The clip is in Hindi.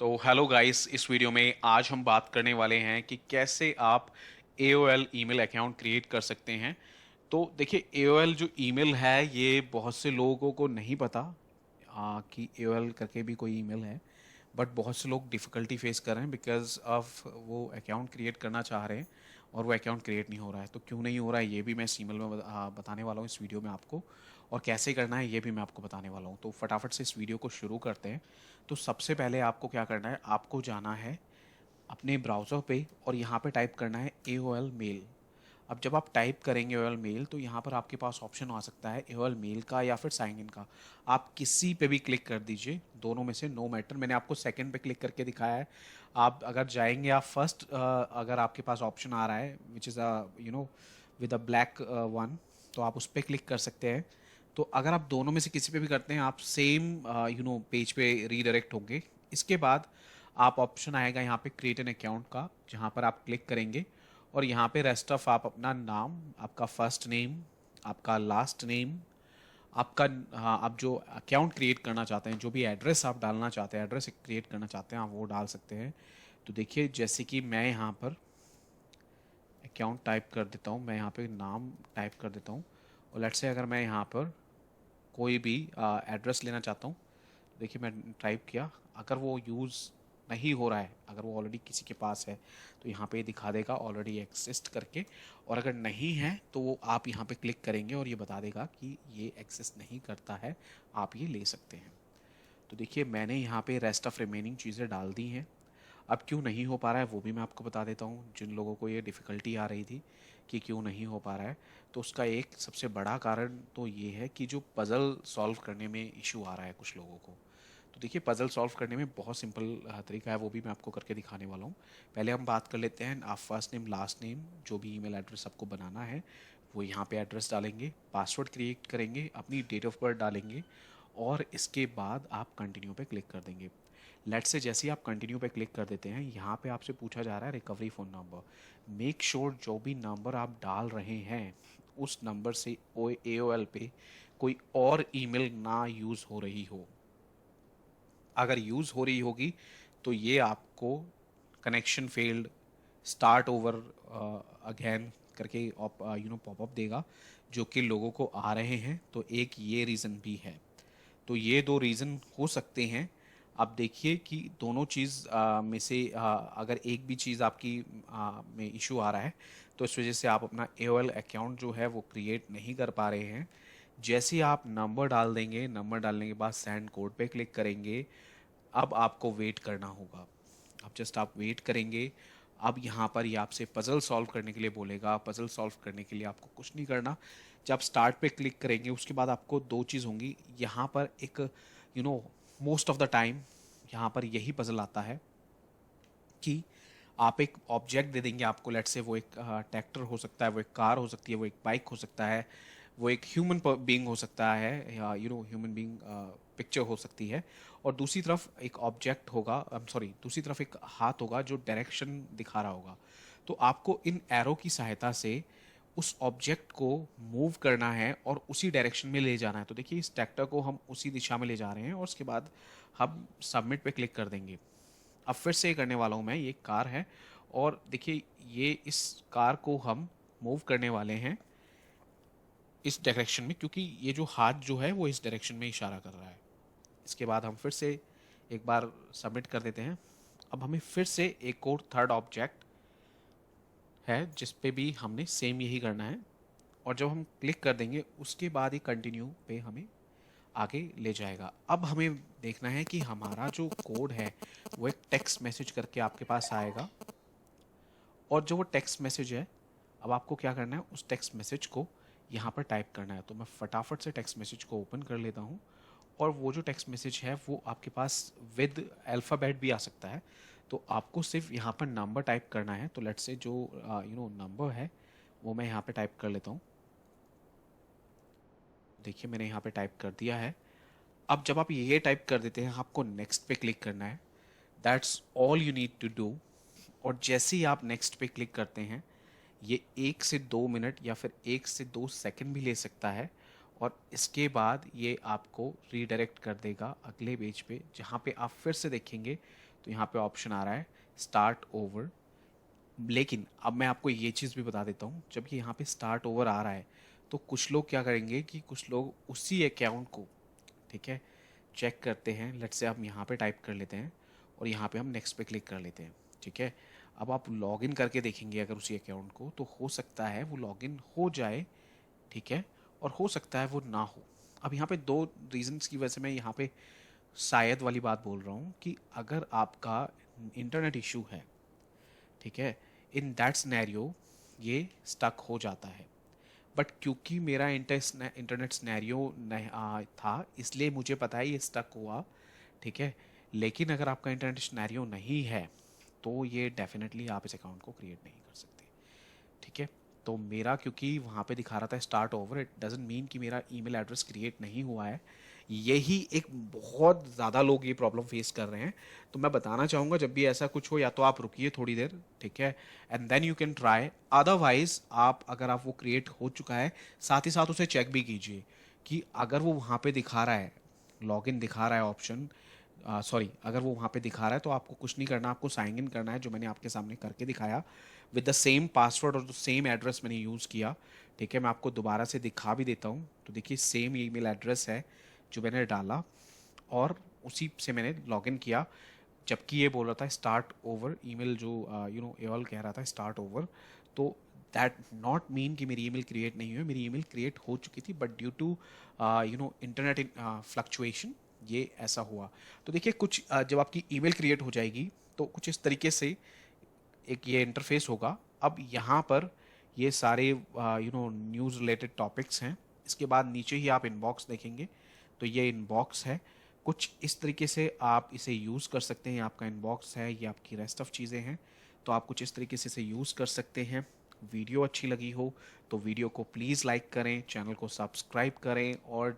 तो हेलो गाइस, इस वीडियो में आज हम बात करने वाले हैं कि कैसे आप AOL ईमेल अकाउंट क्रिएट कर सकते हैं। तो देखिए, AOL जो ईमेल है ये बहुत से लोगों को नहीं पता कि AOL करके भी कोई ईमेल है। बट बहुत से लोग डिफ़िकल्टी फेस कर रहे हैं बिकॉज ऑफ वो अकाउंट क्रिएट करना चाह रहे हैं और वो अकाउंट क्रिएट नहीं हो रहा है। तो क्यों नहीं हो रहा है ये भी मैं इस ईमेल में बताने वाला हूँ इस वीडियो में आपको, और कैसे करना है ये भी मैं आपको बताने वाला हूँ। तो फटाफट से इस वीडियो को शुरू करते हैं। तो सबसे पहले आपको क्या करना है, आपको जाना है अपने ब्राउज़र पे और यहाँ पे टाइप करना है AOL मेल। अब जब आप टाइप करेंगे AOL मेल तो यहाँ पर आपके पास ऑप्शन आ सकता है AOL मेल का या फिर साइन इन का। आप किसी पे भी क्लिक कर दीजिए, दोनों में से नो मैटर। मैंने आपको सेकंड पे क्लिक करके दिखाया है। आप अगर जाएंगे, आप फर्स्ट अगर आपके पास ऑप्शन आ रहा है which is with a black one, तो आप उस पर क्लिक कर सकते हैं। तो अगर आप दोनों में से किसी पे भी करते हैं आप सेम पेज पे रीडायरेक्ट होंगे। इसके बाद आप ऑप्शन आएगा यहाँ पे क्रिएट एन अकाउंट का, जहाँ पर आप क्लिक करेंगे और यहाँ पे रेस्ट ऑफ आप अपना नाम, आपका फर्स्ट नेम, आपका लास्ट नेम, आपका हाँ, आप जो अकाउंट क्रिएट करना चाहते हैं, जो भी एड्रेस आप डालना चाहते हैं, एड्रेस क्रिएट करना चाहते हैं, आप वो डाल सकते हैं। तो देखिए, जैसे कि मैं यहाँ पर अकाउंट टाइप कर देता हूँ, मैं यहाँ पे नाम टाइप कर देता हूँ। और लेट्स से अगर मैं यहाँ पर कोई भी एड्रेस लेना चाहता हूँ, देखिए मैं टाइप किया, अगर वो यूज़ नहीं हो रहा है, अगर वो ऑलरेडी किसी के पास है तो यहाँ पे दिखा देगा ऑलरेडी एक्सिस्ट करके। और अगर नहीं है तो वो आप यहाँ पे क्लिक करेंगे और ये बता देगा कि ये एक्सिस्ट नहीं करता है, आप ये ले सकते हैं। तो देखिए, मैंने यहाँ पे रेस्ट ऑफ रिमेनिंग चीज़ें डाल दी हैं। अब क्यों नहीं हो पा रहा है वो भी मैं आपको बता देता हूँ। जिन लोगों को ये डिफ़िकल्टी आ रही थी कि क्यों नहीं हो पा रहा है, तो उसका एक सबसे बड़ा कारण तो ये है कि जो पज़ल सॉल्व करने में इशू आ रहा है कुछ लोगों को। तो देखिए, पज़ल सॉल्व करने में बहुत सिंपल तरीका है, वो भी मैं आपको करके दिखाने वाला हूँ। पहले हम बात कर लेते हैं, आप फर्स्ट नेम लास्ट नेम जो भी ईमेल एड्रेस आपको बनाना है वो यहाँ पे एड्रेस डालेंगे, पासवर्ड क्रिएट करेंगे, अपनी डेट ऑफ बर्थ डालेंगे और इसके बाद आप कंटिन्यू पे क्लिक कर देंगे। लेट्स से जैसे ही आप कंटिन्यू पे क्लिक कर देते हैं, यहाँ पे आपसे पूछा जा रहा है recovery phone number. Make sure जो भी नंबर आप डाल रहे हैं उस नंबर से AOL पे कोई और ईमेल ना यूज़ हो रही हो। अगर यूज़ हो रही होगी तो ये आपको connection failed, start over again करके पॉपअप देगा, जो कि लोगों को आ रहे हैं। तो एक ये रीज़न भी है। तो ये दो रीज़न हो सकते हैं। आप देखिए कि दोनों चीज़ में से अगर एक भी चीज़ आपकी में इशू आ रहा है तो इस वजह से आप अपना AOL अकाउंट जो है वो क्रिएट नहीं कर पा रहे हैं। जैसे ही आप नंबर डाल देंगे, नंबर डालने के बाद सेंड कोड पे क्लिक करेंगे, अब आपको वेट करना होगा। अब जस्ट आप वेट करेंगे। अब यहाँ पर ये आपसे पज़ल सॉल्व करने के लिए बोलेगा। पज़ल सॉल्व करने के लिए आपको कुछ नहीं करना। जब स्टार्ट पे क्लिक करेंगे उसके बाद आपको दो चीज़ होंगी। यहाँ पर एक मोस्ट ऑफ द टाइम यहाँ पर यही पज़ल आता है कि आप एक ऑब्जेक्ट दे देंगे आपको। लेट्स से वो एक ट्रैक्टर हो सकता है, वो एक कार हो सकती है, वो एक बाइक हो सकता है, वो एक ह्यूमन बीइंग हो सकता है, या ह्यूमन बीइंग पिक्चर हो सकती है। और दूसरी तरफ एक ऑब्जेक्ट होगा, आई एम सॉरी, दूसरी तरफ एक हाथ होगा जो डायरेक्शन दिखा रहा होगा। तो आपको इन एरो की सहायता से उस ऑब्जेक्ट को मूव करना है और उसी डायरेक्शन में ले जाना है। तो देखिए, इस ट्रैक्टर को हम उसी दिशा में ले जा रहे हैं और उसके बाद हम सबमिट पे क्लिक कर देंगे। अब फिर से करने वाला हूँ मैं, ये कार है और देखिए ये इस कार को हम मूव करने वाले हैं इस डायरेक्शन में, क्योंकि ये जो हाथ जो है वो इस डायरेक्शन में इशारा कर रहा है। इसके बाद हम फिर से एक बार सबमिट कर देते हैं। अब हमें फिर से एक और थर्ड ऑब्जेक्ट है जिस पे भी हमने सेम यही करना है, और जब हम क्लिक कर देंगे उसके बाद ही कंटिन्यू पे हमें आगे ले जाएगा। अब हमें देखना है कि हमारा जो कोड है वो एक टेक्स्ट मैसेज करके आपके पास आएगा, और जो वो टेक्स्ट मैसेज है, अब आपको क्या करना है, उस टेक्स्ट मैसेज को यहाँ पर टाइप करना है। तो मैं फटाफट से टेक्स्ट मैसेज को ओपन कर लेता हूँ, और वो जो टेक्स्ट मैसेज है वो आपके पास विद अल्फ़ाबेट भी आ सकता है। तो आपको सिर्फ यहाँ पर नंबर टाइप करना है। तो लेट्स से जो नंबर है वो मैं यहाँ पे टाइप कर लेता हूँ। देखिए, मैंने यहाँ पे टाइप कर दिया है। अब जब आप ये टाइप कर देते हैं, आपको नेक्स्ट पे क्लिक करना है। That's all you need to do. और जैसे ही आप नेक्स्ट पे क्लिक करते हैं, ये 1 से 2 मिनट या फिर 1 से 2 सेकंड भी ले सकता है, और इसके बाद ये आपको रीडायरेक्ट कर देगा अगले पेज पे, जहाँ पे आप फिर से देखेंगे तो यहाँ पे ऑप्शन आ रहा है स्टार्ट ओवर। लेकिन अब मैं आपको ये चीज़ भी बता देता हूँ, जब ये यहाँ पे स्टार्ट ओवर आ रहा है तो कुछ लोग क्या करेंगे कि कुछ लोग उसी अकाउंट को, ठीक है, चेक करते हैं। लेट्स से हम यहाँ पे टाइप कर लेते हैं और यहाँ पे हम नेक्स्ट पे क्लिक कर लेते हैं, ठीक है। अब आप लॉगिन करके देखेंगे अगर उसी अकाउंट को, तो हो सकता है वो लॉगिन हो जाए, ठीक है, और हो सकता है वो ना हो। अब यहाँ पे दो रीजंस की वजह से मैं यहाँ पे शायद वाली बात बोल रहा हूँ कि अगर आपका इंटरनेट इशू है, ठीक है, इन दैट सिनेरियो ये स्टक हो जाता है। बट क्योंकि मेरा इंटरनेट सिनेरियो था, इसलिए मुझे पता है ये स्टक हुआ, ठीक है। लेकिन अगर आपका इंटरनेट सिनेरियो नहीं है तो ये डेफिनेटली आप इस अकाउंट को क्रिएट नहीं कर सकते, ठीक है। तो मेरा क्योंकि वहाँ पे दिखा रहा था start over, it doesn't mean कि मेरा ईमेल एड्रेस क्रिएट नहीं हुआ है। यही एक बहुत ज़्यादा लोग ये प्रॉब्लम फेस कर रहे हैं। तो मैं बताना चाहूँगा जब भी ऐसा कुछ हो, या तो आप रुकिए थोड़ी देर, ठीक है, and then you can try. Otherwise आप, अगर आप वो क्रिएट हो चुका है, साथ ही साथ उसे चेक भी कीजिए कि अगर वो वहाँ पे दिखा रहा है, लॉगिन दिखा रहा है ऑप्शन, सॉरी, अगर वो वहाँ पे दिखा रहा है तो आपको कुछ नहीं करना, आपको साइन इन करना है, जो मैंने आपके सामने करके दिखाया विद द सेम पासवर्ड और द सेम एड्रेस मैंने यूज़ किया, ठीक है। मैं आपको दोबारा से दिखा भी देता हूँ। तो देखिए सेम ईमेल एड्रेस है जो मैंने डाला और उसी से मैंने लॉगिन किया, जबकि ये बोल रहा था स्टार्ट ओवर ईमेल, जो एऑल कह रहा था स्टार्ट ओवर। तो दैट नॉट मीन कि मेरी ईमेल क्रिएट नहीं हुई, मेरी ईमेल क्रिएट हो चुकी थी, but due to internet fluctuation ये ऐसा हुआ। तो देखिए कुछ जब आपकी ईमेल क्रिएट हो जाएगी तो कुछ इस तरीके से एक ये इंटरफेस होगा। अब यहाँ पर ये सारे न्यूज़ रिलेटेड टॉपिक्स हैं। इसके बाद नीचे ही आप इनबॉक्स देखेंगे, तो ये इनबॉक्स है। कुछ इस तरीके से आप इसे यूज़ कर सकते हैं। आपका इनबॉक्स है, ये आपकी रेस्ट ऑफ चीज़ें हैं, तो आप कुछ इस तरीके से इसे यूज़ कर सकते हैं। वीडियो अच्छी लगी हो तो वीडियो को प्लीज़ लाइक करें, चैनल को सब्सक्राइब करें और